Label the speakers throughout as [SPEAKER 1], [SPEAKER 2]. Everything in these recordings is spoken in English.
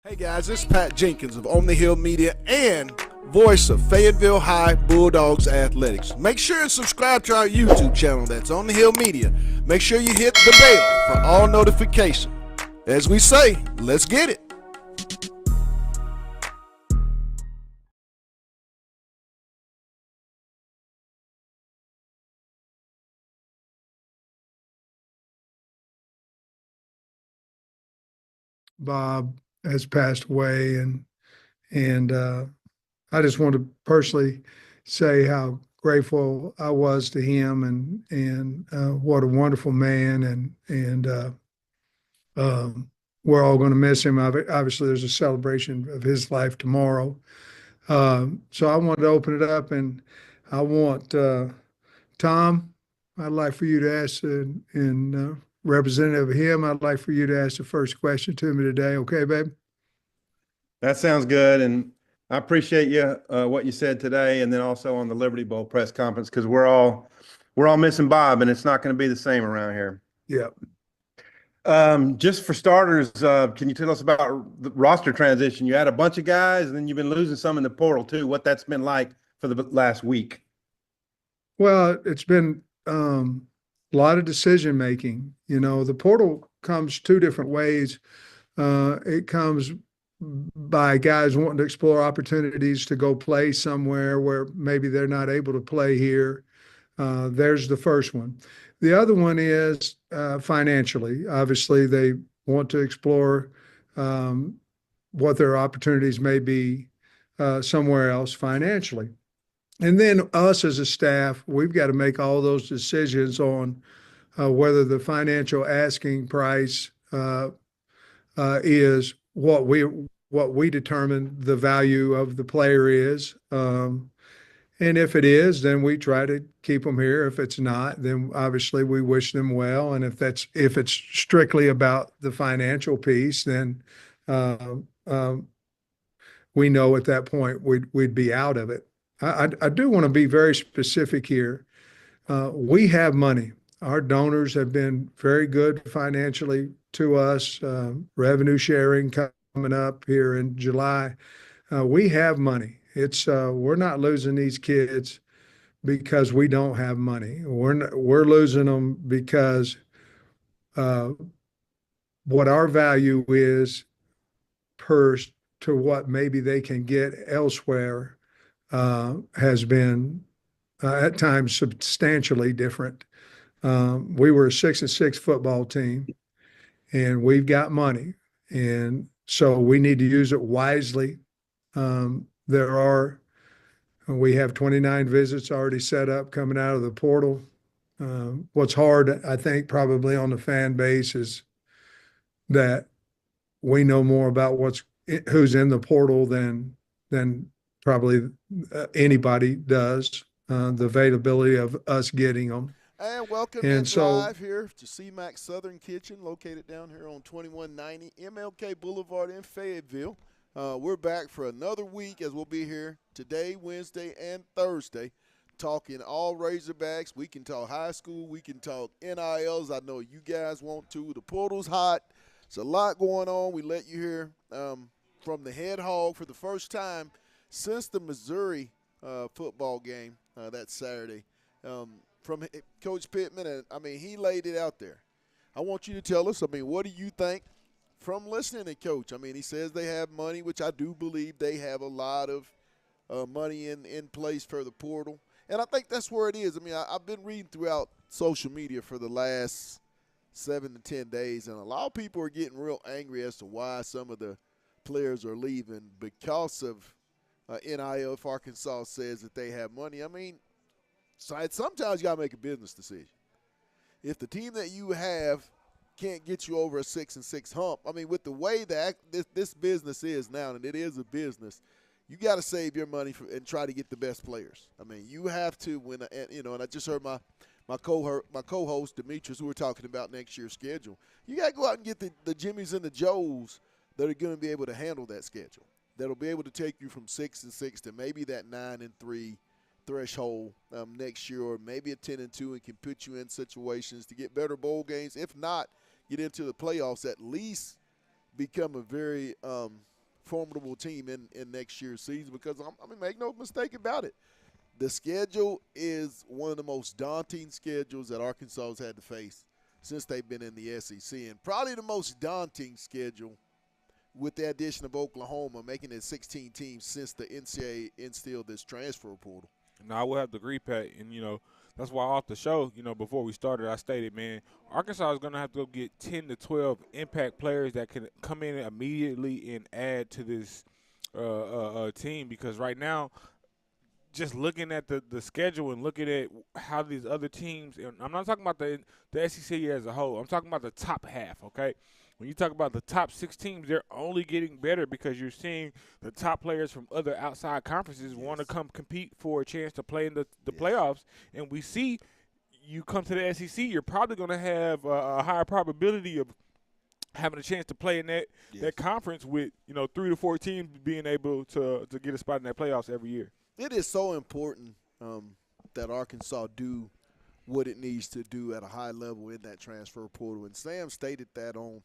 [SPEAKER 1] Hey guys, this is Pat Jenkins of On the Hill Media and voice of Fayetteville High Bulldogs Athletics. Make sure and subscribe to our YouTube channel, that's On the Hill Media. Make sure you hit the bell for all notifications. As we say, let's get it.
[SPEAKER 2] Bob has passed away, and I just want to personally say how grateful I was to him, and what a wonderful man, and we're all going to miss him. Obviously, there's a celebration of his life tomorrow, so I want to open it up, and I want Tom. I'd like for you to ask, and representative of him, I'd like for you to ask the first question to me today. Okay, babe?
[SPEAKER 3] That sounds good, and I appreciate you what you said today, and then also on the Liberty Bowl press conference, because we're all missing Bob, and it's not going to be the same around here.
[SPEAKER 2] Yeah.
[SPEAKER 3] Just for starters, can you tell us about the roster transition? You had a bunch of guys, and then you've been losing some in the portal too. What that's been like for the last week?
[SPEAKER 2] Well, it's been a lot of decision making. You know, the portal comes two different ways. It comes by guys wanting to explore opportunities to go play somewhere where maybe they're not able to play here. There's the first one. The other one is financially. Obviously, they want to explore what their opportunities may be somewhere else financially. And then us as a staff, we've got to make all those decisions on whether the financial asking price is what we determine the value of the player is. And if it is, then we try to keep them here. If it's not, then obviously we wish them well. And if it's strictly about the financial piece, then we know at that point we'd be out of it. I do want to be very specific here. We have money. Our donors have been very good financially to us. Revenue sharing coming up here in July. We have money. We're not losing these kids because we don't have money. We're losing them because what our value is per to what maybe they can get elsewhere has been at times substantially different. We were a 6-6 football team, and we've got money, and so we need to use it wisely. We have 29 visits already set up coming out of the portal. What's hard, I think, probably on the fan base is that we know more about who's in the portal than probably anybody does. The availability of us getting them.
[SPEAKER 1] And welcome and drive here to Cmacs Southern Kitchen, located down here on 2190 MLK Boulevard in Fayetteville. We're back for another week, as we'll be here today, Wednesday, and Thursday, talking all Razorbacks. We can talk high school. We can talk NILs. I know you guys want to. The portal's hot. There's a lot going on. We let you hear from the head hog for the first time since the Missouri football game that Saturday. From Coach Pittman, and I mean, he laid it out there. I want you to tell us, I mean, what do you think from listening to Coach? I mean, he says they have money, which I do believe they have a lot of money in place for the portal. And I think that's where it is. I mean, I've been reading throughout social media for the last 7 to 10 days, and a lot of people are getting real angry as to why some of the players are leaving because of NIL. If Arkansas says that they have money, I mean, sometimes you got to make a business decision. If the team that you have can't get you over a 6-6 hump, I mean, with the way that this business is now, and it is a business, you got to save your money and try to get the best players. I mean, you have to and I just heard my co-host Demetrius, who we're talking about next year's schedule. You got to go out and get the Jimmies and the Joes that are going to be able to handle that schedule. That'll be able to take you from 6-6 to maybe that 9-3 threshold next year, or maybe a 10-2, and can put you in situations to get better bowl games. If not, get into the playoffs, at least become a very formidable team in next year's season because, I mean, make no mistake about it. The schedule is one of the most daunting schedules that Arkansas has had to face since they've been in the SEC, and probably the most daunting schedule with the addition of Oklahoma, making it 16 teams since the NCAA instilled this transfer portal.
[SPEAKER 4] No, I will have to agree, Pat. And, that's why off the show, before we started, I stated, man, Arkansas is going to have to go get 10 to 12 impact players that can come in immediately and add to this team because right now, just looking at the schedule and looking at how these other teams, and I'm not talking about the SEC as a whole. I'm talking about the top half, okay? When you talk about the top 6 teams, they're only getting better because you're seeing the top players from other outside conferences want to come compete for a chance to play in the playoffs. And we see you come to the SEC, you're probably going to have a higher probability of having a chance to play in that conference with, 3 to 4 teams being able to get a spot in that playoffs every year.
[SPEAKER 1] It is so important that Arkansas do what it needs to do at a high level in that transfer portal. And Sam stated that on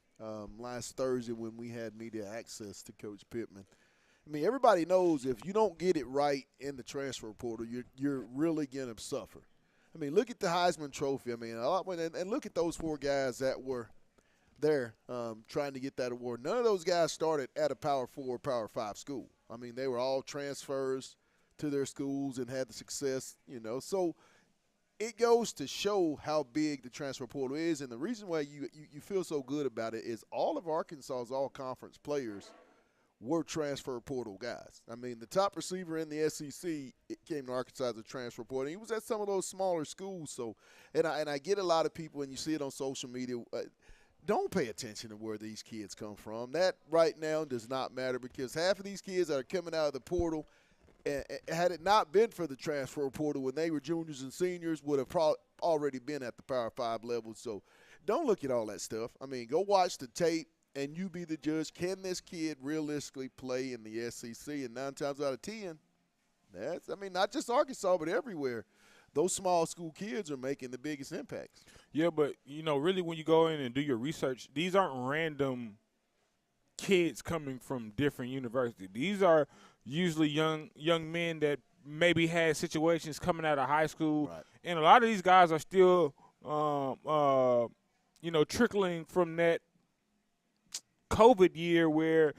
[SPEAKER 1] last Thursday when we had media access to Coach Pittman. I mean, everybody knows if you don't get it right in the transfer portal, you're really going to suffer. I mean, look at the Heisman Trophy. I mean, and look at those 4 guys that were there trying to get that award. None of those guys started at a Power 4, Power 5 school. I mean, they were all transfers to their schools and had the success, So it goes to show how big the transfer portal is, and the reason why you feel so good about it is all of Arkansas's all-conference players were transfer portal guys. I mean, the top receiver in the SEC came to Arkansas as a transfer portal. He was at some of those smaller schools. So, and I get a lot of people, and you see it on social media, don't pay attention to where these kids come from. That right now does not matter because half of these kids that are coming out of the portal – had it not been for the transfer portal when they were juniors and seniors, would have already been at the Power 5 level. So don't look at all that stuff. I mean, go watch the tape and you be the judge. Can this kid realistically play in the SEC? And 9 times out of 10, not just Arkansas, but everywhere, those small school kids are making the biggest impacts.
[SPEAKER 4] Yeah, but, really when you go in and do your research, these aren't random kids coming from different universities. These are usually young men that maybe had situations coming out of high school, right. And a lot of these guys are still, trickling from that COVID year where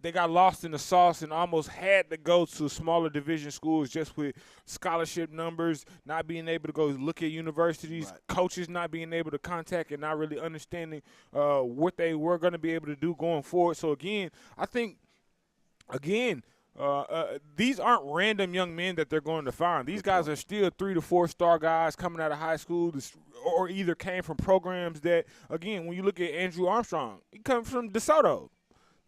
[SPEAKER 4] they got lost in the sauce and almost had to go to smaller division schools just with scholarship numbers, not being able to go look at universities, coaches not being able to contact and not really understanding what they were going to be able to do going forward. So, again, I think, these aren't random young men that they're going to find. These guys are still 3 to 4 star guys coming out of high school or either came from programs that, again, when you look at Andrew Armstrong, he comes from DeSoto.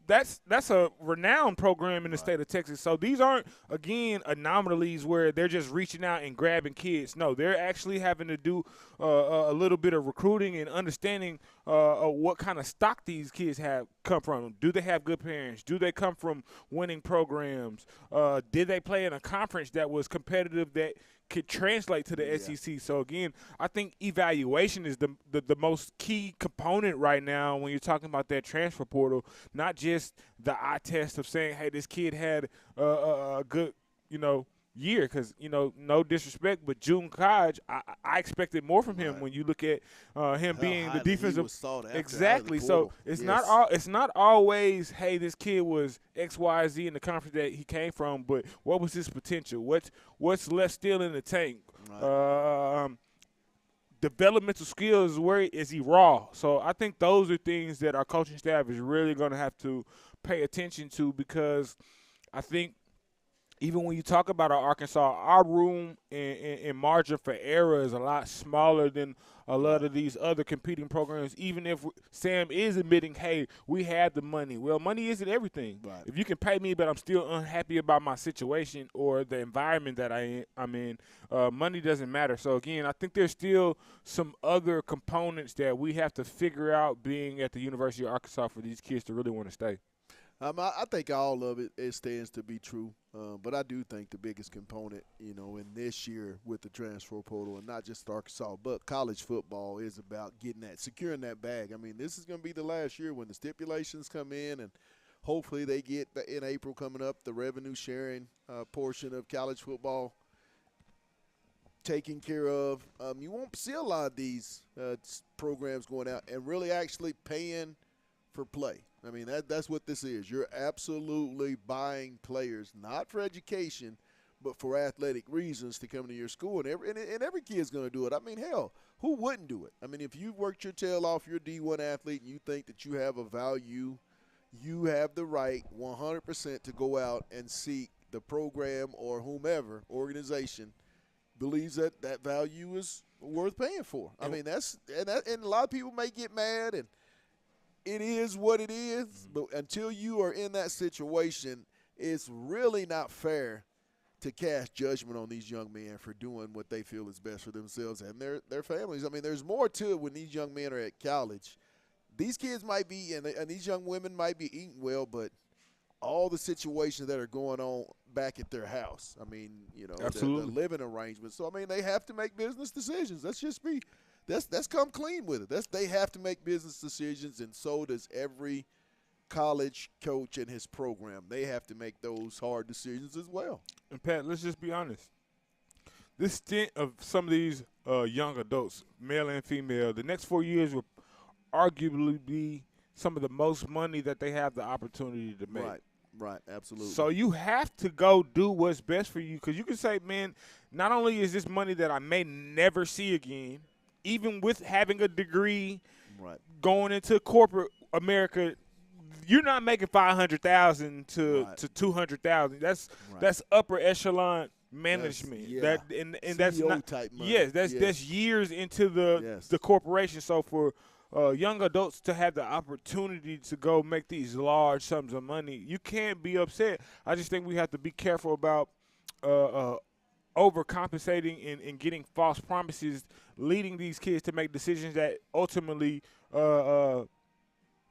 [SPEAKER 4] That's a renowned program in the state of Texas. So these aren't, again, anomalies where they're just reaching out and grabbing kids. No, they're actually having to do a little bit of recruiting and understanding what kind of stock these kids have come from. Do they have good parents? Do they come from winning programs? Did they play in a conference that was competitive that could translate to the SEC? So, again, I think evaluation is the most key component right now when you're talking about that transfer portal, not just the eye test of saying, hey, this kid had a good, year because, no disrespect, but June Kodge, I expected more from him when you look at him being the defensive. Exactly. So it's not always, hey, this kid was X, Y, Z in the conference that he came from, but what was his potential? What's left still in the tank? Developmental skills, where is he raw? So I think those are things that our coaching staff is really going to have to pay attention to because I think even when you talk about Arkansas, our room and margin for error is a lot smaller than a lot of these other competing programs, even if Sam is admitting, hey, we had the money. Well, money isn't everything. Right. If you can pay me but I'm still unhappy about my situation or the environment that I'm in, money doesn't matter. So, again, I think there's still some other components that we have to figure out being at the University of Arkansas for these kids to really want to stay.
[SPEAKER 1] I think all of it stands to be true, but I do think the biggest component, in this year with the transfer portal, and not just Arkansas, but college football, is about securing that bag. I mean, this is going to be the last year when the stipulations come in and hopefully they get in April coming up the revenue sharing portion of college football taken care of. You won't see a lot of these programs going out and really actually paying for play. I mean, that's what this is. You're absolutely buying players, not for education, but for athletic reasons to come to your school. And every kid's going to do it. I mean, hell, who wouldn't do it? I mean, if you've worked your tail off, you're a D1 athlete, and you think that you have a value, you have the right 100% to go out and seek the program or whomever organization believes that that value is worth paying for. I mean, and a lot of people may get mad, and it is what it is. But until you are in that situation, it's really not fair to cast judgment on these young men for doing what they feel is best for themselves and their families. I mean, there's more to it when these young men are at college. These kids might be, and these young women might be eating well, but all the situations that are going on back at their house. I mean, you know, the living arrangements. So, I mean, they have to make business decisions. Let's come clean with it. They have to make business decisions, and so does every college coach and his program. They have to make those hard decisions as well.
[SPEAKER 4] And, Pat, let's just be honest. This stint of some of these young adults, male and female, the next 4 years will arguably be some of the most money that they have the opportunity to make.
[SPEAKER 1] Right, absolutely.
[SPEAKER 4] So you have to go do what's best for you, because you can say, man, not only is this money that I may never see again, even with having a degree, going into corporate America, you're not making $500,000 to $200,000. That's upper echelon management. That's
[SPEAKER 1] CEO
[SPEAKER 4] not
[SPEAKER 1] type money.
[SPEAKER 4] Yes, that's years into the corporation. So for young adults to have the opportunity to go make these large sums of money, you can't be upset. I just think we have to be careful about overcompensating and getting false promises, leading these kids to make decisions that ultimately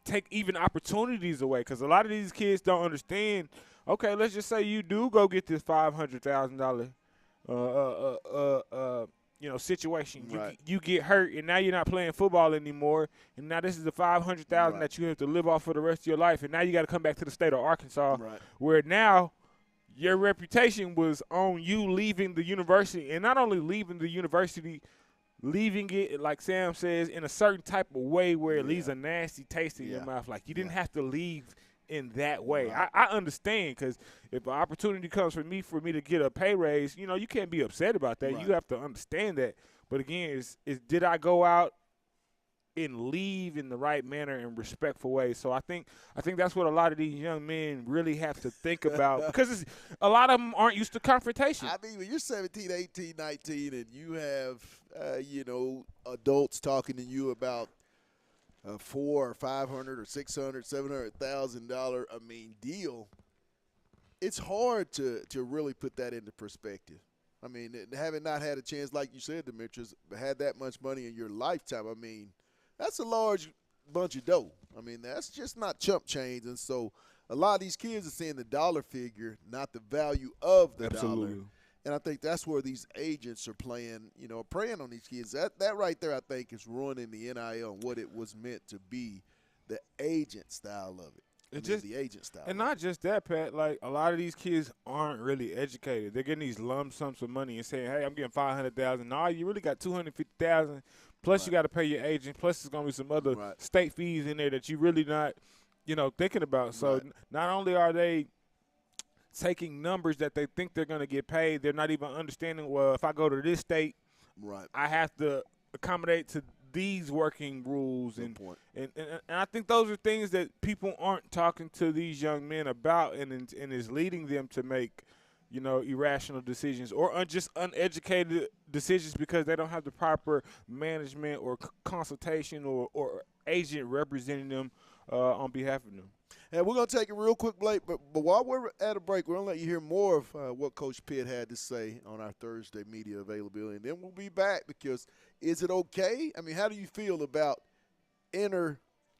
[SPEAKER 4] take even opportunities away. Because a lot of these kids don't understand. Okay, let's just say you do go get this $500,000 situation. You get hurt, and now you're not playing football anymore, and now this is the $500,000 that you have to live off for the rest of your life, and now you got to come back to the state of Arkansas, where now your reputation was on you leaving the university, and not only leaving the university, leaving it, like Sam says, in a certain type of way where it leaves a nasty taste in your mouth. Like, you didn't have to leave in that way. I understand, because if an opportunity comes for me to get a pay raise, you know, you can't be upset about that. You have to understand that. But again, is did I go out and leave in the right manner and respectful way? So I think that's what a lot of these young men really have to think about, because a lot of them aren't used to confrontation.
[SPEAKER 1] I mean, when you're 17, 18, 19, and you have adults talking to you about $400,000 or $500,000 or $600,000, $700,000, I mean, deal, it's hard to really put that into perspective. I mean, having not had a chance, like you said, Demetrius, had that much money in your lifetime, I mean, that's a large bunch of dough. I mean, that's just not chump change. And so a lot of these kids are seeing the dollar figure, not the value of the dollar. And I think that's where these agents are preying on these kids. That right there, I think, is ruining the NIL and what it was meant to be, the agent style of it. The agent style.
[SPEAKER 4] And not just that, Pat. Like, a lot of these kids aren't really educated. They're getting these lump sums of money and saying, hey, I'm getting $500,000. No, you really got $250,000. Plus, you got to pay your agent. Plus, there's going to be some other state fees in there that you really not, thinking about. So not only are they taking numbers that they think they're going to get paid, they're not even understanding, well, if I go to this state, I have to accommodate to these working rules. And I think those are things that people aren't talking to these young men about, and is leading them to make, irrational decisions or just uneducated decisions because they don't have the proper management or consultation or agent representing them on behalf of them.
[SPEAKER 1] And we're going to take a real quick break, but while we're at a break, we're going to let you hear more of what Coach Pitt had to say on our Thursday media availability. And then we'll be back, because is it okay? I mean, how do you feel about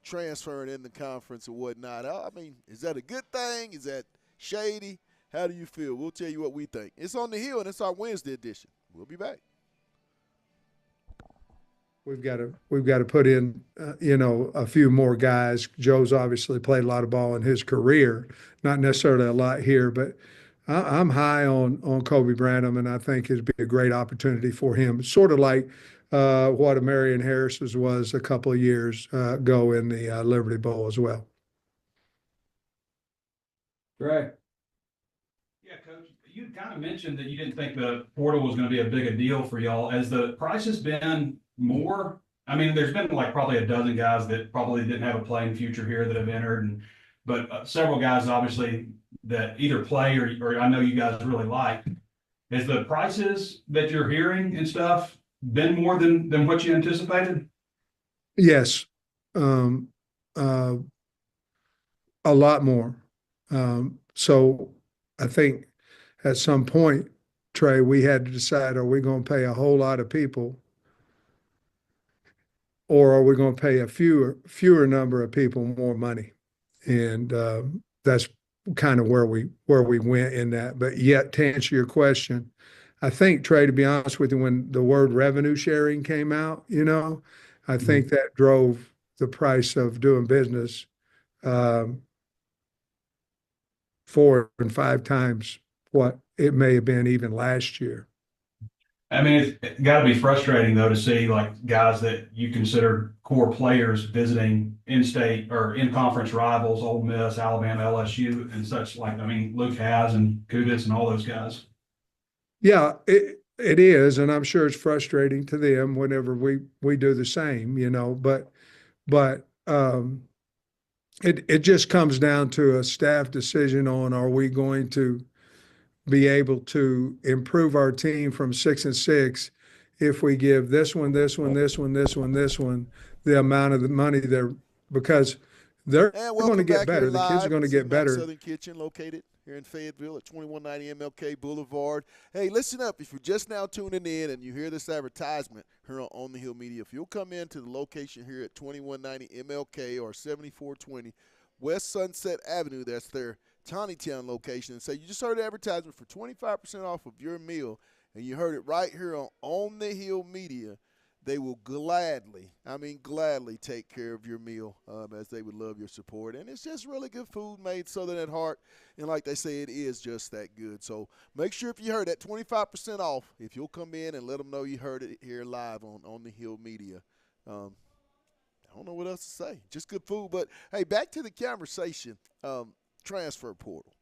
[SPEAKER 1] transferring in the conference or whatnot? I mean, is that a good thing? Is that shady? How do you feel? We'll tell you what we think. It's On the Hill, and it's our Wednesday edition. We'll be back.
[SPEAKER 2] we've got to put in, a few more guys. Joe's obviously played a lot of ball in his career, not necessarily a lot here, but I'm high on Kobe Branham, and I think it'd be a great opportunity for him. Sort of like what Marion Harris's was a couple of years ago in the Liberty Bowl as well.
[SPEAKER 5] Right. Yeah, Coach, you kind of mentioned that you didn't think the portal was going to be a big a deal for y'all. As the price has been more, I mean, there's been like probably a dozen guys that probably didn't have a playing future here that have entered, but several guys obviously that either play or I know you guys really like. Has the prices that you're hearing and stuff been more than what you anticipated?
[SPEAKER 2] Yes, a lot more. So I think at some point, Trey, we had to decide, are we going to pay a whole lot of people, or are we going to pay a fewer number of people more money? And that's kind of where we went in that. But yet, to answer your question, I think, Trey, to be honest with you, when the word revenue sharing came out, I think that drove the price of doing business 4 and 5 times what it may have been even last year.
[SPEAKER 5] I mean, it's got to be frustrating though to see like guys that you consider core players visiting in-state or in-conference rivals, Ole Miss, Alabama, LSU, and such. Like, I mean, Luke has and Kudus and all those guys.
[SPEAKER 2] Yeah, it is, and I'm sure it's frustrating to them whenever we do the same, But it just comes down to a staff decision on, are we going to be able to improve our team from 6-6 if we give this one, the amount of the money there, because they're going to get better. The kids are going to get better.
[SPEAKER 1] Southern Kitchen, located here in Fayetteville at 2190 MLK Boulevard. Hey, listen up. If you're just now tuning in and you hear this advertisement here on the Hill Media, if you'll come into the location here at 2190 MLK or 7420 West Sunset Avenue, that's their Tawnytown location, and say you just heard the advertisement for 25% off of your meal, and you heard it right here on the Hill Media, they will gladly take care of your meal, as they would love your support. And it's just really good food made Southern at heart, and like they say, it is just that good. So make sure if you heard that 25% off, if you'll come in and let them know you heard it here live on the Hill Media. I don't know what else to say. Just good food. But, hey, back to the conversation. Transfer portal.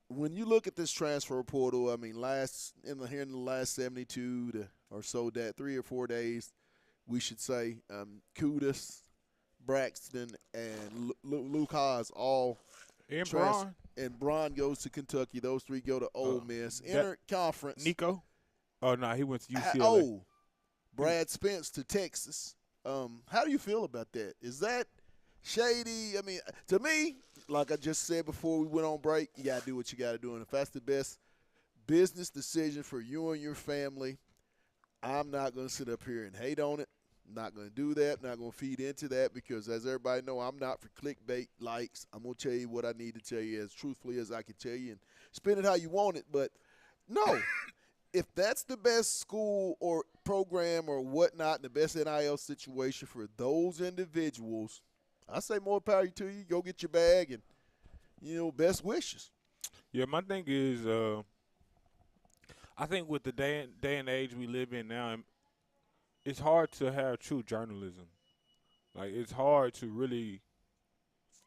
[SPEAKER 1] When you look at this transfer portal, I mean, here in the last 72 or so, 3 or 4 days, we should say, Kudus, Braxton, and Luke Haas all
[SPEAKER 4] and Braun.
[SPEAKER 1] And Braun goes to Kentucky. Those 3 go to Ole Miss. Inter-conference.
[SPEAKER 4] Nico? Oh, no, he went to UCLA.
[SPEAKER 1] Brad Spence to Texas. How do you feel about that? Is that shady? I mean, to me, like I just said before we went on break, you got to do what you got to do. And if that's the best business decision for you and your family, I'm not going to sit up here and hate on it. I'm not going to do that. I'm not going to feed into that because, as everybody know, I'm not for clickbait likes. I'm going to tell you what I need to tell you as truthfully as I can tell you and spin it how you want it. But, no, if that's the best school or program or whatnot, the best NIL situation for those individuals, I say more power to you. Go get your bag and, best wishes.
[SPEAKER 4] Yeah, my thing is I think with the day and age we live in now, it's hard to have true journalism. Like, it's hard to really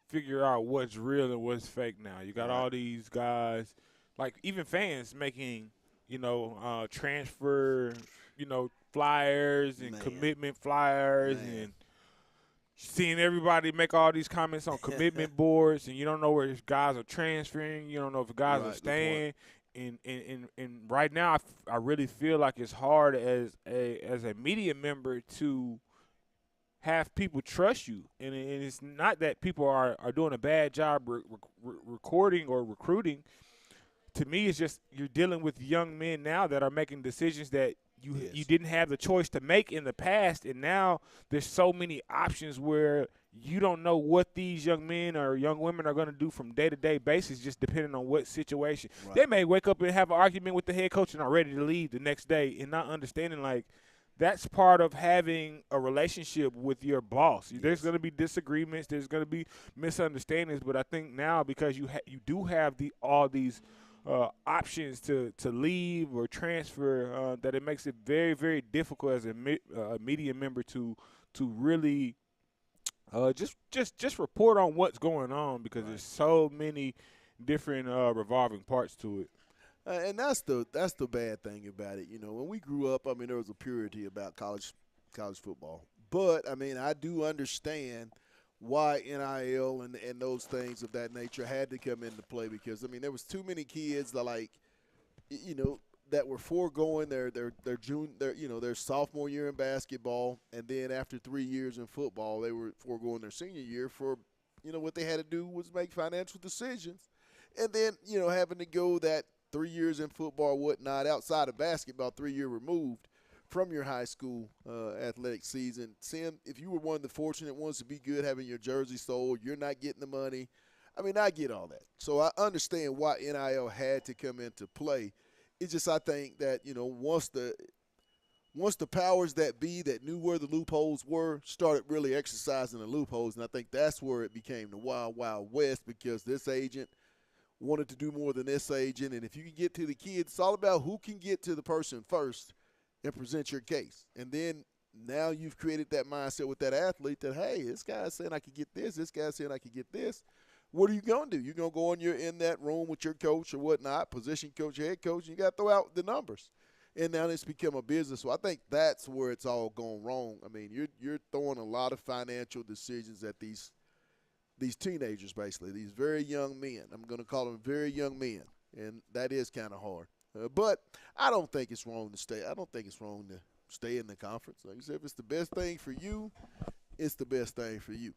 [SPEAKER 4] figure out what's real and what's fake now. You got all these guys, like even fans making, transfer, flyers and commitment flyers and seeing everybody make all these comments on commitment boards, and you don't know where these guys are transferring. You don't know if guys are staying. And right now, I really feel like it's hard as a media member to have people trust you. And it's not that people are doing a bad job recording or recruiting. To me, it's just you're dealing with young men now that are making decisions that you didn't have the choice to make in the past, and now there's so many options where you don't know what these young men or young women are going to do from day-to-day basis, just depending on what situation. Right. They may wake up and have an argument with the head coach and are ready to leave the next day and not understanding, like, that's part of having a relationship with your boss.
[SPEAKER 1] Yes.
[SPEAKER 4] There's going to be disagreements. There's going to be misunderstandings. But I think now because you do have all these options to leave or transfer, that it makes it very, very difficult as a media member to really just report on what's going on, because there's so many different revolving parts to it.
[SPEAKER 1] And that's the bad thing about it. You know, when we grew up, I mean, there was a purity about college football. But I mean, I do understand why NIL and those things of that nature had to come into play, because I mean, there was too many kids that, like, you know, that were foregoing their sophomore year in basketball, and then after 3 years in football, they were foregoing their senior year for, you know, what they had to do was make financial decisions, and then, you know, having to go that 3 years in football, whatnot, outside of basketball, 3 year removed from your high school athletic season. Seeing if you were one of the fortunate ones to be good, having your jersey sold, you're not getting the money. I mean, I get all that. So I understand why NIL had to come into play. It's just, I think that, you know, once the powers that be that knew where the loopholes were started really exercising the loopholes, and I think that's where it became the wild, wild west, because this agent wanted to do more than this agent. And if you can get to the kids, it's all about who can get to the person first and present your case. And then now you've created that mindset with that athlete that, hey, this guy's saying I could get this guy's saying I could get this. What are you going to do? You're going to go in that room with your coach or whatnot, position coach, head coach, and you got to throw out the numbers. And now it's become a business. So I think that's where it's all gone wrong. I mean, you're throwing a lot of financial decisions at these teenagers, basically, these very young men. I'm going to call them very young men, and that is kind of hard. But I don't think it's wrong to stay. I don't think it's wrong to stay in the conference. Like you said, if it's the best thing for you, it's the best thing for you.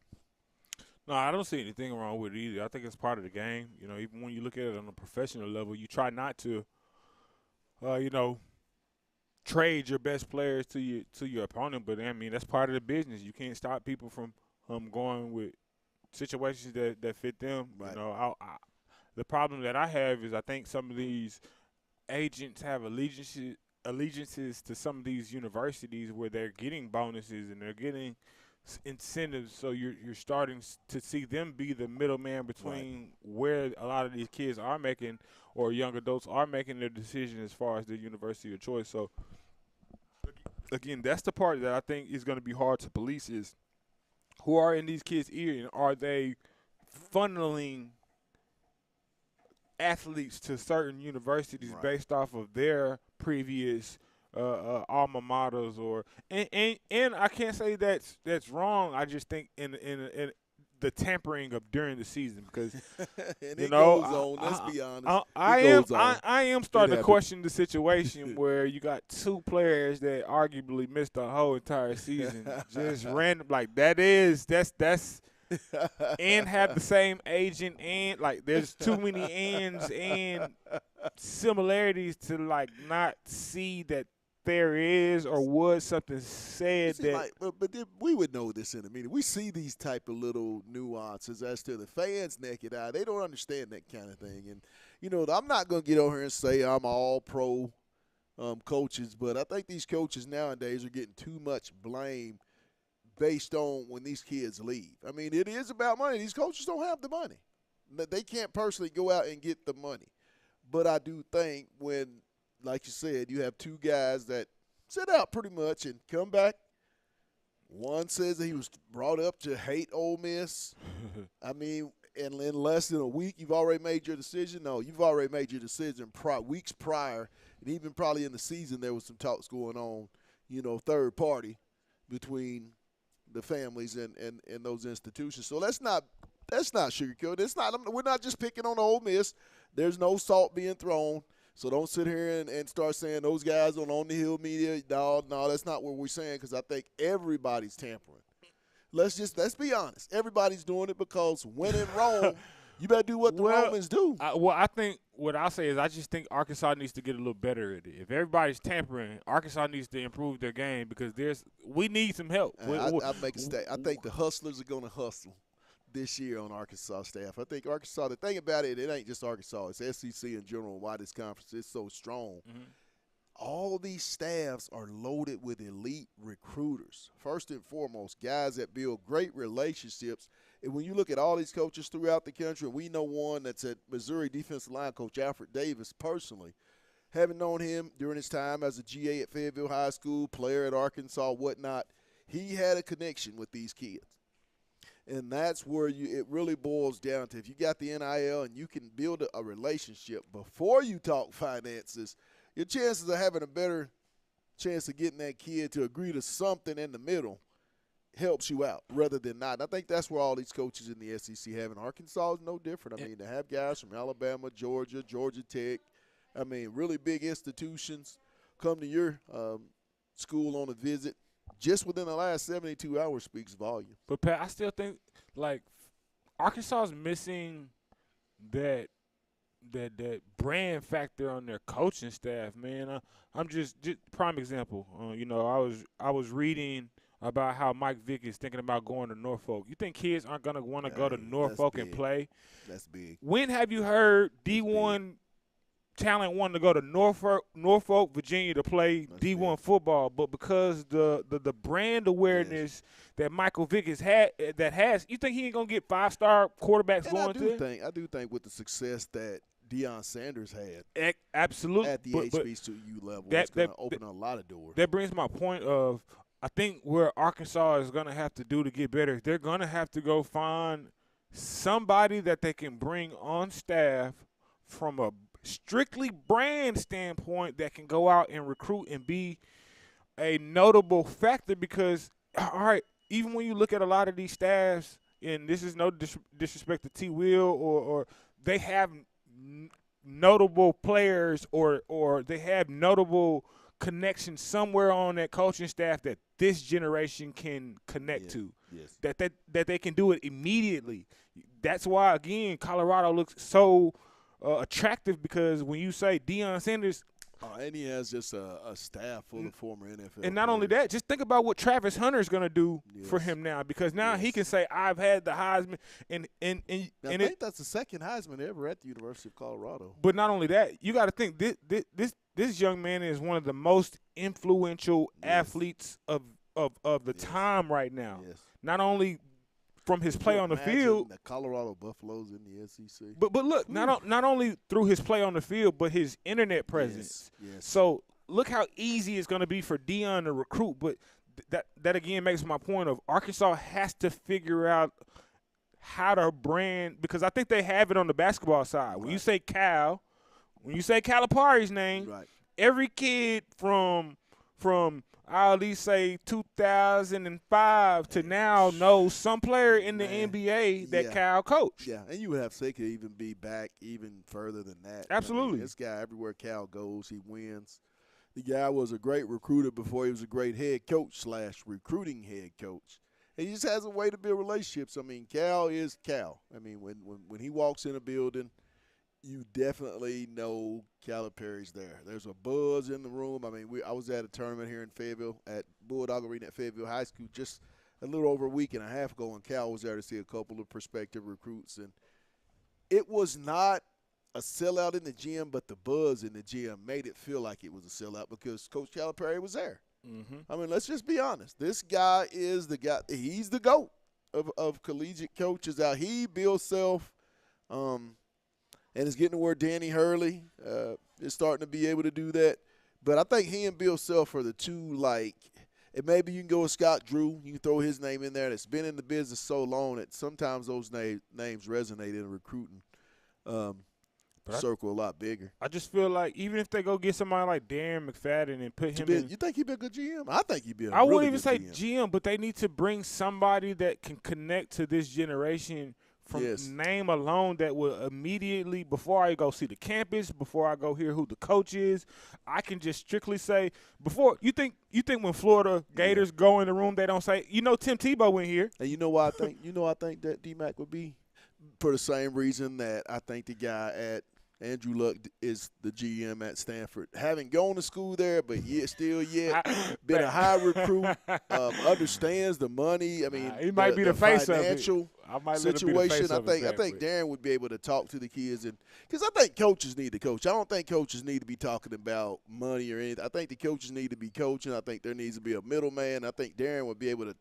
[SPEAKER 4] No, I don't see anything wrong with it either. I think it's part of the game. You know, even when you look at it on a professional level, you try not to, you know, trade your best players to your opponent. But I mean, that's part of the business. You can't stop people from going with situations that fit them.
[SPEAKER 1] Right.
[SPEAKER 4] You know, the problem that I have is I think some of these agents have allegiances to some of these universities where they're getting bonuses and they're getting incentives, so you're starting to see them be the middleman between where a lot of these kids are making, or young adults are making their decision as far as their university of choice. So again, that's the part that I think is going to be hard to police, is who are in these kids' ear, and are they funneling athletes to certain universities based off of their previous alma maters, or and I can't say that's wrong. I just think in the tampering of during the season, because
[SPEAKER 1] and
[SPEAKER 4] you
[SPEAKER 1] it
[SPEAKER 4] know,
[SPEAKER 1] goes on. Let's be honest.
[SPEAKER 4] I am starting to question the situation where you got two players that arguably missed the whole entire season, just random, like that's and have the same agent, and like there's too many ands and similarities to like not see that there is or was something said
[SPEAKER 1] see,
[SPEAKER 4] that.
[SPEAKER 1] like, but then we would know this in a minute. We see these type of little nuances as to the fans' naked eye. They don't understand that kind of thing. And, you know, I'm not going to get over here and say I'm all pro coaches, but I think these coaches nowadays are getting too much blame based on when these kids leave. I mean, it is about money. These coaches don't have the money. They can't personally go out and get the money. But I do think when, like you said, you have two guys that sit out pretty much and come back. One says that he was brought up to hate Ole Miss. I mean, and in less than a week, you've already made your decision. No, you've already made your decision weeks prior, and even probably in the season there was some talks going on, you know, third party between the families and those institutions. So that's not sugarcoat. We're not just picking on Ole Miss. There's no salt being thrown. So don't sit here and start saying those guys on the Hill media. No, that's not what we're saying, because I think everybody's tampering. Let's be honest. Everybody's doing it because when in Rome, you better do what the Romans do.
[SPEAKER 4] I think what I'll say is I just think Arkansas needs to get a little better at it. If everybody's tampering, Arkansas needs to improve their game, because we need some help.
[SPEAKER 1] I make a statement. I think the hustlers are going to hustle this year on Arkansas staff. I think Arkansas, the thing about it ain't just Arkansas. It's SEC in general, why this conference is so strong.
[SPEAKER 4] Mm-hmm.
[SPEAKER 1] all these staffs are loaded with elite recruiters. First and foremost, guys that build great relationships. And when you look at all these coaches throughout the country, we know one that's at Missouri defensive line coach Alfred Davis personally. Having known him during his time as a GA at Fayetteville High School, player at Arkansas, whatnot, he had a connection with these kids. And that's where it really boils down to. If you got the NIL and you can build a relationship before you talk finances, your chances of having a better chance of getting that kid to agree to something in the middle helps you out rather than not. And I think that's where all these coaches in the SEC have. And Arkansas is no different. I mean, to have guys from Alabama, Georgia, Georgia Tech, I mean, really big institutions come to your school on a visit just within the last 72 hours speaks volume.
[SPEAKER 4] But, Pat, I still think, like, Arkansas is missing that brand factor on their coaching staff, man. I'm just prime example. You know, I was reading about how Mike Vick is thinking about going to Norfolk. You think kids aren't going to want to go to Norfolk and play?
[SPEAKER 1] That's big.
[SPEAKER 4] When have you heard D1 talent wanting to go to Norfolk, Virginia to play D1 football? But because the brand awareness that Michael Vick has, you think he ain't going to get 5-star quarterbacks going to?
[SPEAKER 1] I do think with the success that Deion Sanders had
[SPEAKER 4] absolutely
[SPEAKER 1] at the HBCU level, it's going to open a lot of doors.
[SPEAKER 4] That brings my point of, I think where Arkansas is going to have to do to get better, they're going to have to go find somebody that they can bring on staff from a strictly brand standpoint that can go out and recruit and be a notable factor. Because, all right, even when you look at a lot of these staffs, and this is no disrespect to T. Will, or they have notable players or they have notable connections somewhere on that coaching staff that this generation can connect to.
[SPEAKER 1] Yes.
[SPEAKER 4] That they can do it immediately. That's why, again, Colorado looks so attractive, because when you say Deion Sanders,
[SPEAKER 1] and he has just a staff full of former NFL
[SPEAKER 4] and not
[SPEAKER 1] players.
[SPEAKER 4] only that, just think about what Travis Hunter is going to do for him now, because now he can say, I've had the Heisman, and
[SPEAKER 1] I think that's the second Heisman ever at the University of Colorado.
[SPEAKER 4] But not only that, you got to think this young man is one of the most influential athletes of the time right now.
[SPEAKER 1] Yes.
[SPEAKER 4] Not only from his play on the field,
[SPEAKER 1] the Colorado Buffaloes in the SEC.
[SPEAKER 4] But look, not only through his play on the field, but his internet presence.
[SPEAKER 1] Yes.
[SPEAKER 4] So look how easy it's going to be for Deion to recruit. But that again makes my point of Arkansas has to figure out how to brand, because I think they have it on the basketball side. When you say when you say Calipari's name, every kid from I'll at least say 2005 to now knows some player in the NBA that Cal coached.
[SPEAKER 1] Yeah, and you would have to say could even be back even further than that.
[SPEAKER 4] Absolutely.
[SPEAKER 1] I mean, this guy, everywhere Cal goes, he wins. The guy was a great recruiter before he was a great head coach / recruiting head coach. And he just has a way to build relationships. I mean, Cal is Cal. I mean, when he walks in a building, you definitely know Calipari's there. There's a buzz in the room. I mean, I was at a tournament here in Fayetteville at Bulldog Arena at Fayetteville High School just a little over a week and a half ago, and Cal was there to see a couple of prospective recruits. And it was not a sellout in the gym, but the buzz in the gym made it feel like it was a sellout because Coach Calipari was there. Mm-hmm. I mean, let's just be honest. This guy is the guy. He's the GOAT of collegiate coaches out. He, Bill Self, and it's getting to where Danny Hurley is starting to be able to do that. But I think he and Bill Self are the two, and maybe you can go with Scott Drew. You can throw his name in there. That's been in the business so long that sometimes those names resonate in recruiting circle a lot bigger.
[SPEAKER 4] I just feel like even if they go get somebody like Darren McFadden and put him in.
[SPEAKER 1] You think he'd be a good GM? I think he'd be a
[SPEAKER 4] I
[SPEAKER 1] really
[SPEAKER 4] wouldn't even say
[SPEAKER 1] GM,
[SPEAKER 4] but they need to bring somebody that can connect to this generation from name alone that will immediately, before I go see the campus, before I go hear who the coach is, I can just strictly say, before you think when Florida Gators go in the room, they don't say, Tim Tebow went here.
[SPEAKER 1] And you know why I think I think that D-Mac would be? For the same reason that I think the guy at Andrew Luck is the GM at Stanford. Having gone to school there, but still been a high recruit, understands the money. I mean,
[SPEAKER 4] he might be the face of it. might let him be the face
[SPEAKER 1] situation.
[SPEAKER 4] of
[SPEAKER 1] I think Darren would be able to talk to the kids, and because I think coaches need to coach. I don't think coaches need to be talking about money or anything. I think the coaches need to be coaching. I think there needs to be a middleman. I think Darren would be able to,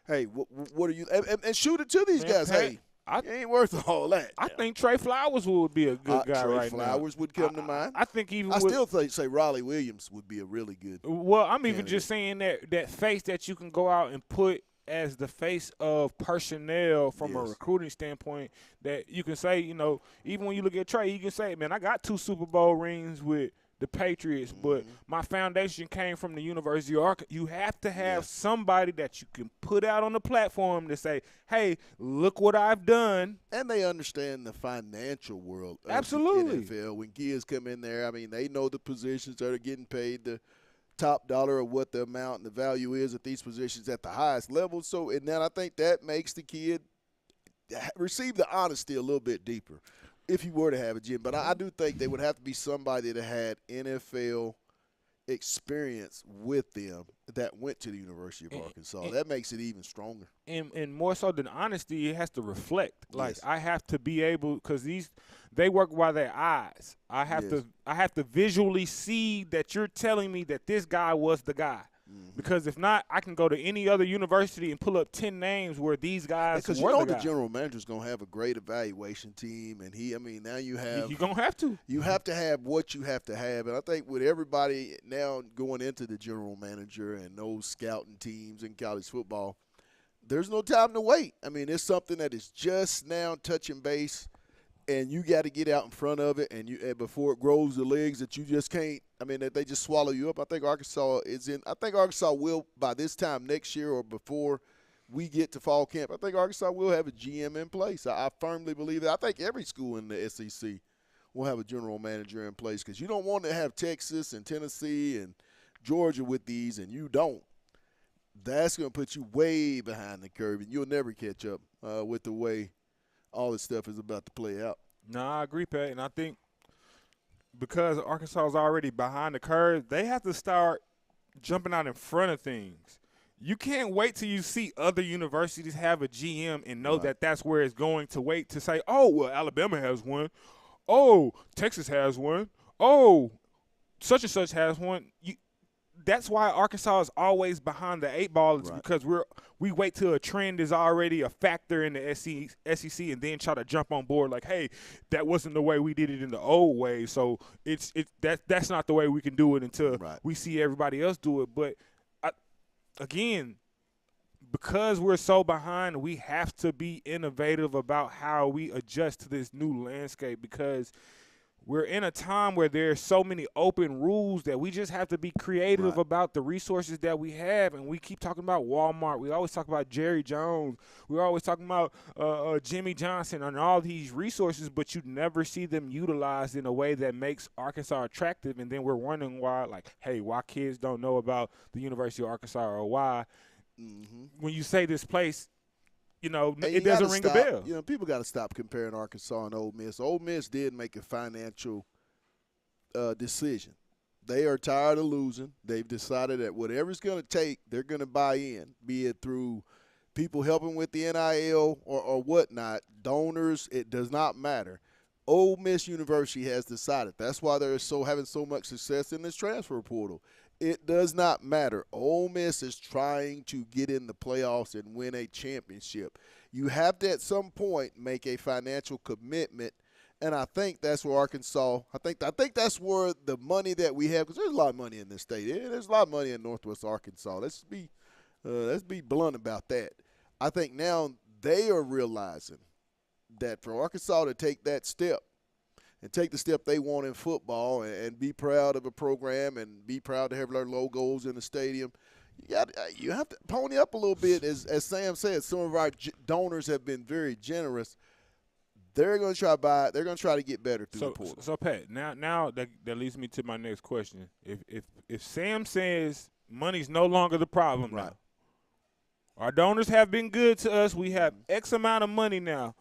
[SPEAKER 1] hey, what are you and shoot it to these guys.
[SPEAKER 4] Pat,
[SPEAKER 1] hey, it ain't worth all that.
[SPEAKER 4] I think Trey Flowers would be a good guy
[SPEAKER 1] Trey
[SPEAKER 4] right
[SPEAKER 1] Flowers
[SPEAKER 4] now.
[SPEAKER 1] would come to mind.
[SPEAKER 4] I think even
[SPEAKER 1] I still say Raleigh Williams would be a really good.
[SPEAKER 4] Well, I'm even
[SPEAKER 1] candidate.
[SPEAKER 4] just saying that face that you can go out and put as the face of personnel from a
[SPEAKER 1] Yes.
[SPEAKER 4] recruiting standpoint, that you can say, even when you look at Trey, you can say, man, I got 2 Super Bowl rings with the Patriots, but my foundation came from the University of Arkansas. You have to have somebody that you can put out on the platform to say, hey, look what I've done.
[SPEAKER 1] And they understand the financial world of
[SPEAKER 4] Absolutely.
[SPEAKER 1] the NFL. When kids come in there, I mean, they know the positions that are getting paid, the top dollar of what the amount and the value is at these positions at the highest level. So, and then I think that makes the kid receive the honesty a little bit deeper if you were to have a gym. But I do think they would have to be somebody that had NFL experience with them that went to the University of Arkansas. That makes it even stronger.
[SPEAKER 4] And more so than honesty, it has to reflect. Like,
[SPEAKER 1] Yes.
[SPEAKER 4] I have to be able, because they work by their eyes. I have to visually see that you're telling me that this guy was the guy. Because if not, I can go to any other university and pull up 10 names where these guys
[SPEAKER 1] Because
[SPEAKER 4] were
[SPEAKER 1] the
[SPEAKER 4] guy.
[SPEAKER 1] general manager's going to have a great evaluation team, and now you have
[SPEAKER 4] You're going to have to.
[SPEAKER 1] You have to have what you have to have. And I think with everybody now going into the general manager and those scouting teams in college football, there's no time to wait. I mean, it's something that is just now touching base, and you got to get out in front of it, and before it grows the legs that you just can't. I mean, that they just swallow you up. I think Arkansas will, by this time next year or before we get to fall camp, I think Arkansas will have a GM in place. I firmly believe that. I think every school in the SEC will have a general manager in place, because you don't want to have Texas and Tennessee and Georgia with these, and you don't. That's going to put you way behind the curve, and you'll never catch up with the way all this stuff is about to play out.
[SPEAKER 4] No, I agree, Pat. And I think because Arkansas is already behind the curve, they have to start jumping out in front of things. You can't wait till you see other universities have a GM and know that that's where it's going to wait to say, oh, well, Alabama has one. Oh, Texas has one. Oh, such and such has one. That's why Arkansas is always behind the 8 ball, is because we wait till a trend is already a factor in the SEC and then try to jump on board like, hey, that wasn't the way we did it in the old way, so that's not the way we can do it until we see everybody else do it. But again, because we're so behind, we have to be innovative about how we adjust to this new landscape, because we're in a time where there's so many open rules that we just have to be creative about the resources that we have. And we keep talking about Walmart. We always talk about Jerry Jones. We're always talking about Jimmy Johnson and all these resources, but you never see them utilized in a way that makes Arkansas attractive. And then we're wondering why, like, hey, why kids don't know about the University of Arkansas, or why when you say this place, it doesn't ring a bell.
[SPEAKER 1] People got to stop comparing Arkansas and Ole Miss. Ole Miss did make a financial decision. They are tired of losing. They've decided that whatever it's going to take, they're going to buy in, be it through people helping with the NIL or whatnot, donors. It does not matter. Ole Miss University has decided. That's why they're having so much success in this transfer portal. It does not matter. Ole Miss is trying to get in the playoffs and win a championship. You have to, at some point, make a financial commitment, and I think that's where Arkansas. I think that's where the money that we have, because there's a lot of money in this state. There's a lot of money in Northwest Arkansas. Let's be blunt about that. I think now they are realizing that for Arkansas to take that step, and take the step they want in football, and be proud of a program and be proud to have their logos in the stadium, you have to pony up a little bit. As Sam said, some of our donors have been very generous. They're going to try to buy it. They're going to try to get better through the portal.
[SPEAKER 4] So Pat, now that leads me to my next question. If Sam says money's no longer the problem now, our donors have been good to us. We have X amount of money now.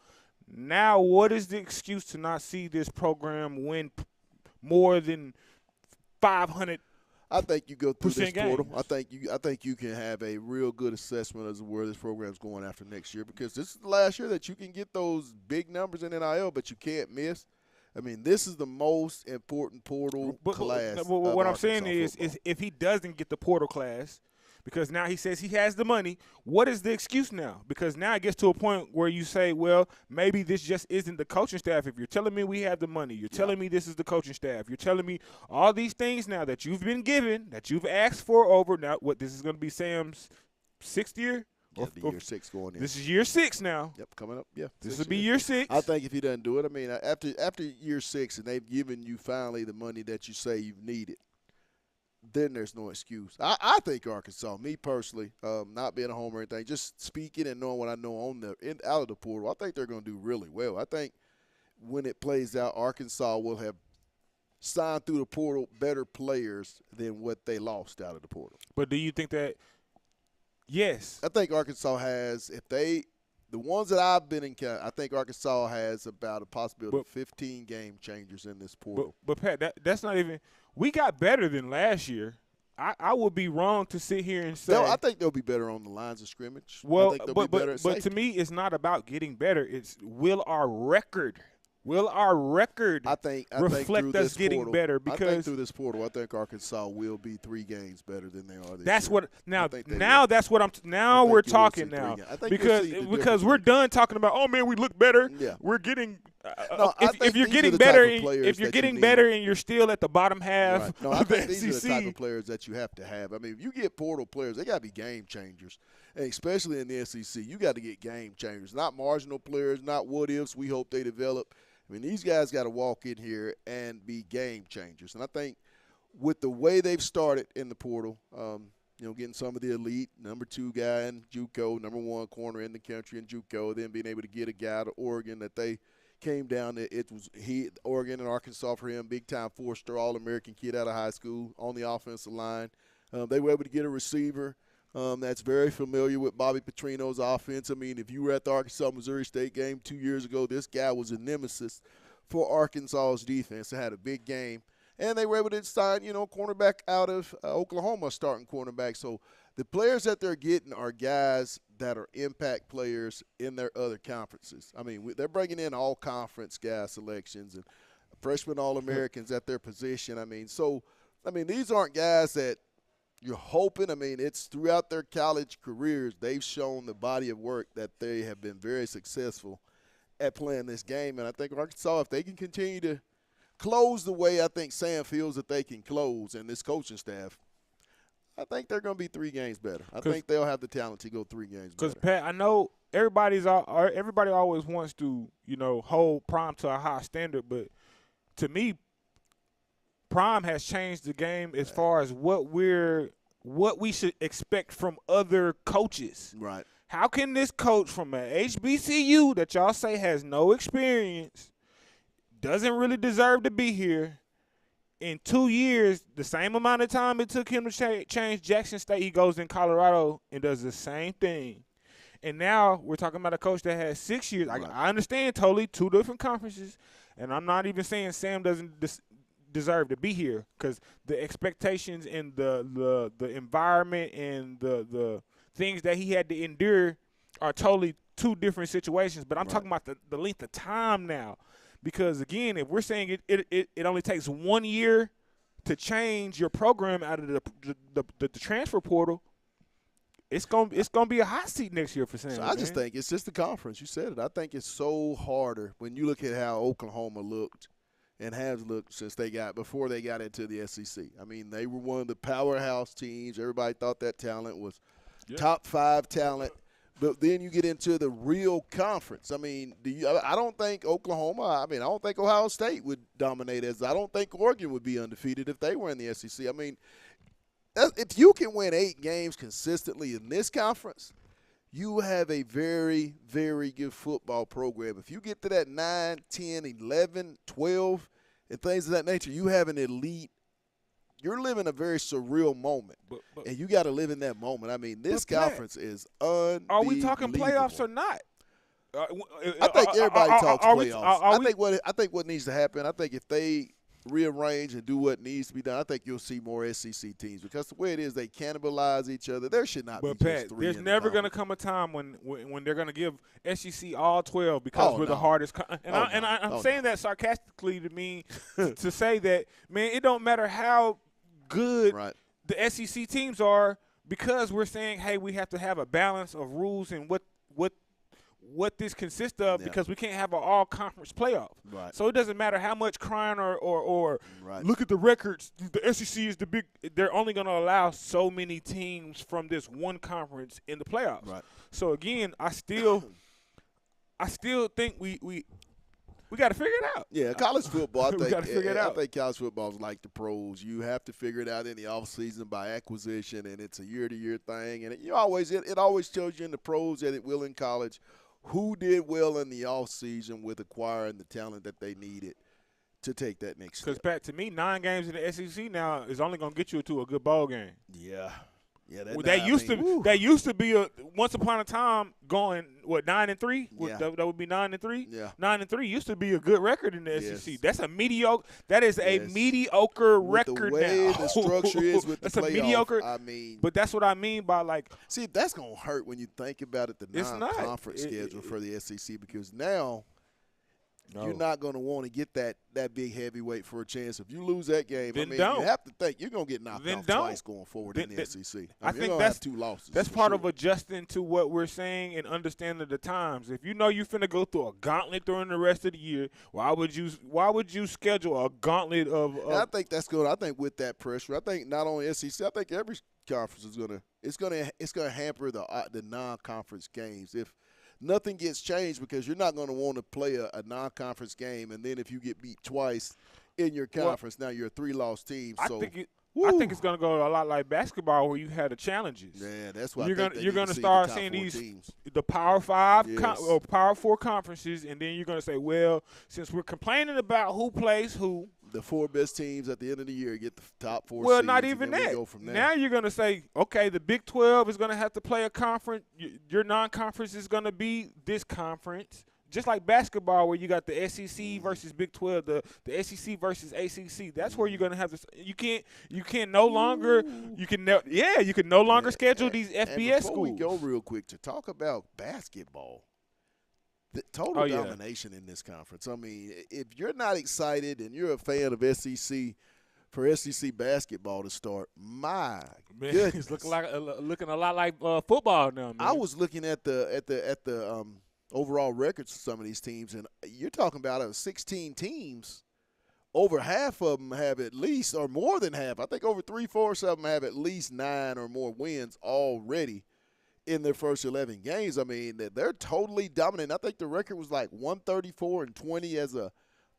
[SPEAKER 4] Now, what is the excuse to not see this program win more than 500
[SPEAKER 1] I think you go through this portal.
[SPEAKER 4] games.
[SPEAKER 1] I think you can have a real good assessment as to where this program's going after next year, because this is the last year that you can get those big numbers in NIL, but you can't miss. I mean, this is the most important portal class.
[SPEAKER 4] But what I'm saying is
[SPEAKER 1] football.
[SPEAKER 4] if he doesn't get the portal class, because now he says he has the money, what is the excuse now? Because now it gets to a point where you say, well, maybe this just isn't the coaching staff. If you're telling me we have the money, you're telling me this is the coaching staff, you're telling me all these things now that you've been given, that you've asked for over now. What, this is going to be Sam's 6th year?
[SPEAKER 1] Yeah, year 6 going in.
[SPEAKER 4] This is year 6 now.
[SPEAKER 1] Yep, coming up. Yeah,
[SPEAKER 4] This will be year 6.
[SPEAKER 1] I think if he doesn't do it, I mean, after year 6 and they've given you finally the money that you say you've needed, then there's no excuse. I think Arkansas, me personally, not being a homer or anything, just speaking and knowing what I know out of the portal, I think they're going to do really well. I think when it plays out, Arkansas will have signed through the portal better players than what they lost out of the portal.
[SPEAKER 4] But do you think that – yes.
[SPEAKER 1] I think Arkansas has, the ones that I've been in, I think Arkansas has about a possibility of 15 game changers in this portal.
[SPEAKER 4] But Pat, that's not even – we got better than last year. I would be wrong to sit here and say –
[SPEAKER 1] I think they'll be better on the lines of scrimmage.
[SPEAKER 4] Well,
[SPEAKER 1] I think they'll be better at
[SPEAKER 4] but to me, it's not about getting better. It's will our record reflect us getting better? Because
[SPEAKER 1] I think through this portal, I think Arkansas will be 3 games better than they are this
[SPEAKER 4] that's
[SPEAKER 1] year.
[SPEAKER 4] what now that's what I'm now we're talking now because we're done talking about, oh man, we look better.
[SPEAKER 1] Yeah.
[SPEAKER 4] We're getting
[SPEAKER 1] No,
[SPEAKER 4] if you're
[SPEAKER 1] these
[SPEAKER 4] getting
[SPEAKER 1] are the
[SPEAKER 4] better
[SPEAKER 1] type of players
[SPEAKER 4] if you're
[SPEAKER 1] that
[SPEAKER 4] getting
[SPEAKER 1] you
[SPEAKER 4] better
[SPEAKER 1] need.
[SPEAKER 4] and you're still at the bottom half
[SPEAKER 1] Right. No,
[SPEAKER 4] of
[SPEAKER 1] I
[SPEAKER 4] the
[SPEAKER 1] think these are the
[SPEAKER 4] SEC.
[SPEAKER 1] type of players that you have to have. I mean, if you get portal players, they got to be game changers, and especially in the SEC. You got to get game changers, not marginal players, not what ifs. We hope they develop. I mean, these guys got to walk in here and be game changers. And I think with the way they've started in the portal, getting some of the elite number 2 guy in JUCO, number 1 corner in the country in JUCO, then being able to get a guy to Oregon that they came down to. It was Oregon and Arkansas for him, big-time 4-star All-American kid out of high school on the offensive line. They were able to get a receiver that's very familiar with Bobby Petrino's offense. I mean, if you were at the Arkansas-Missouri State game 2 years ago, this guy was a nemesis for Arkansas's defense. They had a big game. And they were able to sign, cornerback out of Oklahoma, starting cornerback. So the players that they're getting are guys that are impact players in their other conferences. I mean, they're bringing in all-conference guy selections and freshman All-Americans at their position. I mean, these aren't guys that you're hoping. I mean, it's throughout their college careers, they've shown the body of work that they have been very successful at playing this game. And I think Arkansas, if they can continue to close the way I think Sam feels that they can close and this coaching staff, I think they're going to be 3 games better. I think they'll have the talent to go 3 games better.
[SPEAKER 4] Because, Pat, I know everybody always wants to, hold Prime to a high standard, but to me, Prime has changed the game as far as what we should expect from other coaches.
[SPEAKER 1] Right.
[SPEAKER 4] How can this coach from a HBCU that y'all say has no experience, doesn't really deserve to be here, in 2 years, the same amount of time it took him to change Jackson State, he goes in Colorado and does the same thing. And now we're talking about a coach that has 6 years.
[SPEAKER 1] Right.
[SPEAKER 4] I understand totally 2 different conferences, and I'm not even saying Sam doesn't deserve to be here, because the expectations and the environment and the things that he had to endure are totally 2 different situations. But I'm talking about the length of time now. Because, again, if we're saying it only takes 1 year to change your program out of the transfer portal, it's gonna be a hot seat next year for Sam.
[SPEAKER 1] So I just think it's just the conference. You said it. I think it's so harder when you look at how Oklahoma looked and has looked since before they got into the SEC. I mean, they were one of the powerhouse teams. Everybody thought that talent was top 5 talent. But then you get into the real conference. I mean, I don't think Oklahoma – I don't think Ohio State would dominate I don't think Oregon would be undefeated if they were in the SEC. I mean, if you can win 8 games consistently in this conference, you have a very, very good football program. If you get to that 9, 10, 11, 12, and things of that nature, you have an elite – you're living a very surreal moment, and you got to live in that moment. I mean, this conference is unbelievable.
[SPEAKER 4] Are we talking playoffs or not?
[SPEAKER 1] I think everybody talks playoffs. I think what needs to happen, I think if they rearrange and do what needs to be done, I think you'll see more SEC teams because the way it is, they cannibalize each other. There should not be
[SPEAKER 4] But
[SPEAKER 1] just
[SPEAKER 4] Pat,
[SPEAKER 1] three.
[SPEAKER 4] there's
[SPEAKER 1] in the
[SPEAKER 4] never going to
[SPEAKER 1] conference.
[SPEAKER 4] come a time when they're going to give SEC all 12 because we're the hardest. I'm saying that sarcastically to mean to say that, man, it don't matter how good the SEC teams are because we're saying, hey, we have to have a balance of rules and what this consists of because we can't have an all-conference playoff.
[SPEAKER 1] Right.
[SPEAKER 4] So it doesn't matter how much crying or look at the records. The SEC is the big – they're only going to allow so many teams from this one conference in the playoffs.
[SPEAKER 1] Right.
[SPEAKER 4] So, again, I still think we got to figure it out.
[SPEAKER 1] Yeah, college football, I think,
[SPEAKER 4] we got to figure it out.
[SPEAKER 1] I think college football is like the pros. You have to figure it out in the offseason by acquisition, and it's a year-to-year thing. And it always tells you in the pros that it will in college who did well in the offseason with acquiring the talent that they needed to take that next step.
[SPEAKER 4] Because, Pat, to me, 9 games in the SEC now is only going to get you to a good bowl game.
[SPEAKER 1] Yeah. Yeah,
[SPEAKER 4] that used to be once upon a time going 9-3.
[SPEAKER 1] Yeah.
[SPEAKER 4] That would be 9-3.
[SPEAKER 1] Yeah,
[SPEAKER 4] 9-3 used to be a good record in the SEC.
[SPEAKER 1] Yes.
[SPEAKER 4] That's a mediocre. That is a mediocre
[SPEAKER 1] with
[SPEAKER 4] record
[SPEAKER 1] the way
[SPEAKER 4] now.
[SPEAKER 1] the structure is with
[SPEAKER 4] that's
[SPEAKER 1] the playoff,
[SPEAKER 4] a mediocre.
[SPEAKER 1] I mean,
[SPEAKER 4] but that's what I mean by like.
[SPEAKER 1] See, that's gonna hurt when you think about it. The non-conference schedule for the SEC because now. No. You're not going to want to get that big heavyweight for a chance. If you lose that game,
[SPEAKER 4] then
[SPEAKER 1] you have to think you're going to get knocked off twice going forward in the SEC.
[SPEAKER 4] I think
[SPEAKER 1] that's have 2 losses.
[SPEAKER 4] That's part of adjusting to what we're saying and understanding the times. If you know you're finna go through a gauntlet during the rest of the year, why would you schedule a gauntlet of?
[SPEAKER 1] I think that's good. I think with that pressure, I think not only SEC, I think every conference is gonna hamper the non-conference games if. Nothing gets changed because you're not going to want to play a non-conference game, and then if you get beat twice in your conference, now you're a 3-loss team. So
[SPEAKER 4] I think it's going to go a lot like basketball, where you had the challenges.
[SPEAKER 1] Yeah, that's why
[SPEAKER 4] you're going to start seeing the Power 5 or Power 4 conferences, and then you're going to say, well, since we're complaining about who plays who.
[SPEAKER 1] The 4 best teams at the end of the year get the top 4
[SPEAKER 4] Well,
[SPEAKER 1] seeds,
[SPEAKER 4] not even that.
[SPEAKER 1] Go from there.
[SPEAKER 4] Now you're going to say, okay, the Big 12 is going to have to play a conference. Your non-conference is going to be this conference. Just like basketball, where you got the SEC versus Big 12, the SEC versus ACC. That's where you're going to have to. You can no longer schedule these FBS schools.
[SPEAKER 1] Before we go real quick to talk about basketball. The total domination in this conference. I mean, if you're not excited and you're a fan of SEC for SEC basketball to start, my goodness,
[SPEAKER 4] it's looking a lot like football now. Man.
[SPEAKER 1] I was looking at the overall records of some of these teams, and you're talking about 16 teams. Over half of them have at least, or more than half. I think over 3/4 of them have at least 9 or more wins already in their first 11 games. I mean, they're totally dominant. I think the record was like 134-20 as a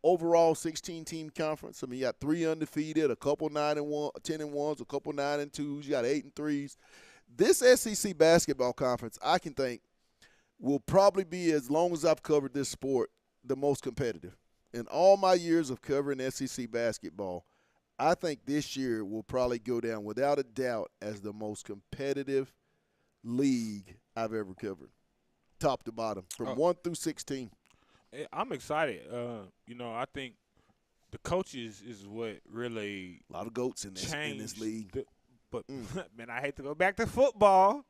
[SPEAKER 1] overall 16-team conference. I mean, you got 3 undefeated, a couple 9-1, 10-1s, a couple 9-2s. You got 8-3s. This SEC basketball conference, I can think, will probably be, as long as I've covered this sport, the most competitive. In all my years of covering SEC basketball, I think this year will probably go down without a doubt as the most competitive league I've ever covered, top to bottom, from 1 through 16.
[SPEAKER 4] I'm excited. I think the coaches is what really
[SPEAKER 1] a lot of goats in this league.
[SPEAKER 4] Man, I hate to go back to football,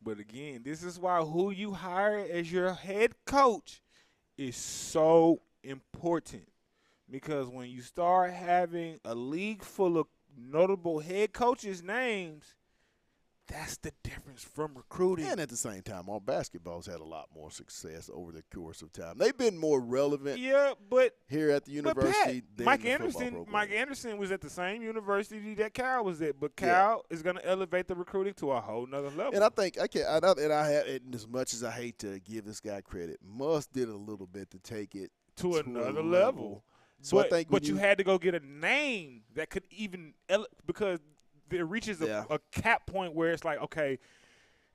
[SPEAKER 4] but again, this is why who you hire as your head coach is so important. Because when you start having a league full of notable head coaches' names, that's the difference from recruiting.
[SPEAKER 1] And at the same time, all basketball's had a lot more success over the course of time. They've been more relevant here at the university than
[SPEAKER 4] Mike
[SPEAKER 1] the
[SPEAKER 4] Anderson.
[SPEAKER 1] football program.
[SPEAKER 4] Mike Anderson was at the same university that Cal was at, but Cal is going to elevate the recruiting to a whole nother level.
[SPEAKER 1] And I think as much as I hate to give this guy credit, Musk did a little bit to take it
[SPEAKER 4] to another level.
[SPEAKER 1] So
[SPEAKER 4] I think you had to go get a name that could even because it reaches a cap point where it's like, okay,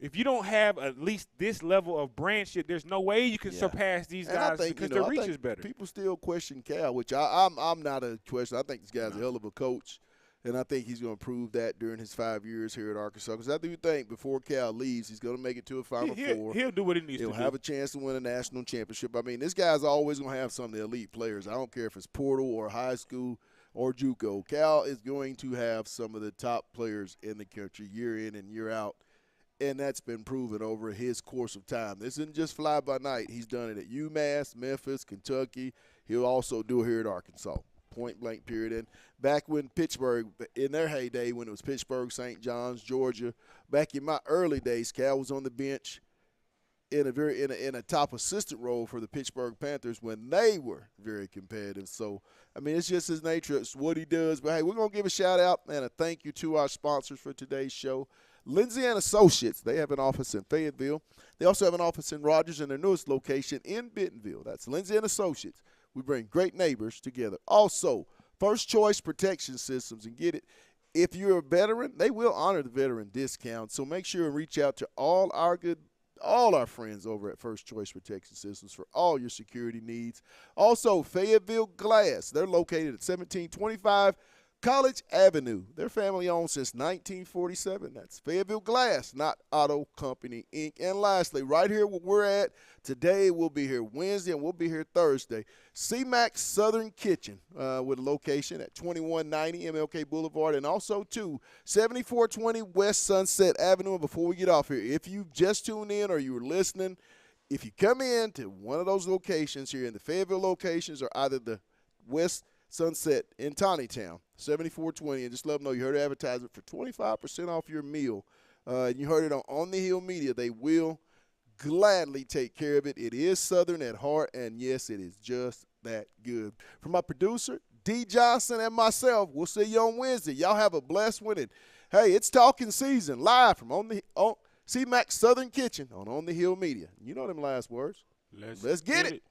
[SPEAKER 4] if you don't have at least this level of brand shit, there's no way you can surpass these guys because their reach is better.
[SPEAKER 1] People still question Cal, which I'm not a question. I think this guy's a hell of a coach, and I think he's going to prove that during his 5 years here at Arkansas. Because I do think before Cal leaves, he's going to make it to a Final Four.
[SPEAKER 4] He'll do what he needs to do.
[SPEAKER 1] He'll have a chance to win a national championship. I mean, this guy's always going to have some of the elite players. I don't care if it's portal or high school. or JUCO. Cal is going to have some of the top players in the country year in and year out, and that's been proven over his course of time. This isn't just fly by night. He's done it at UMass, Memphis, Kentucky. He'll also do it here at Arkansas. Point blank period. And back when Pittsburgh, in their heyday, when it was Pittsburgh, St. John's, Georgia, back in my early days, Cal was on the bench in a top assistant role for the Pittsburgh Panthers when they were very competitive. So, I mean, it's just his nature. It's what he does. But, hey, we're going to give a shout-out and a thank you to our sponsors for today's show. Lindsay and Associates, they have an office in Fayetteville. They also have an office in Rogers and their newest location in Bentonville. That's Lindsay and Associates. We bring great neighbors together. Also, First Choice Protection Systems, and get it. If you're a veteran, they will honor the veteran discount. So make sure and reach out to all our friends over at First Choice Protection Systems for all your security needs. Also, Fayetteville Glass. They're located at 1725 College Avenue. They're family owned since 1947. That's Fayetteville Glass, not Auto Company, Inc. And lastly, right here where we're at today, we'll be here Wednesday and we'll be here Thursday. Cmacs Southern Kitchen with a location at 2190 MLK Boulevard and also to 7420 West Sunset Avenue. And before we get off here, if you've just tuned in or you were listening, if you come in to one of those locations here in the Fayetteville locations or either the West Sunset in Town, 7420, and just let them know you heard the advertisement for 25% off your meal. And you heard it on the Hill Media. They will gladly take care of it. It is Southern at heart, and yes, it is just that good. For my producer, D. Johnson, and myself, we'll see you on Wednesday. Y'all have a blessed one. And, hey, it's talking season live from on CMAX Southern Kitchen on the Hill Media. You know them last words.
[SPEAKER 4] Let's get it.